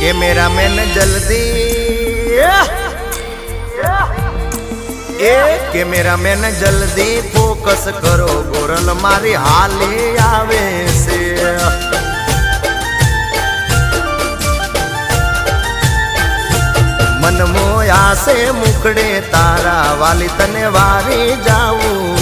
Cameraman જલ્દી cameraman જલ્દી focus કરો, ગોરલ મારી હાલી આવે છે। મન મોયા છે મુખડે તારા, વાલી તને વારી જાવું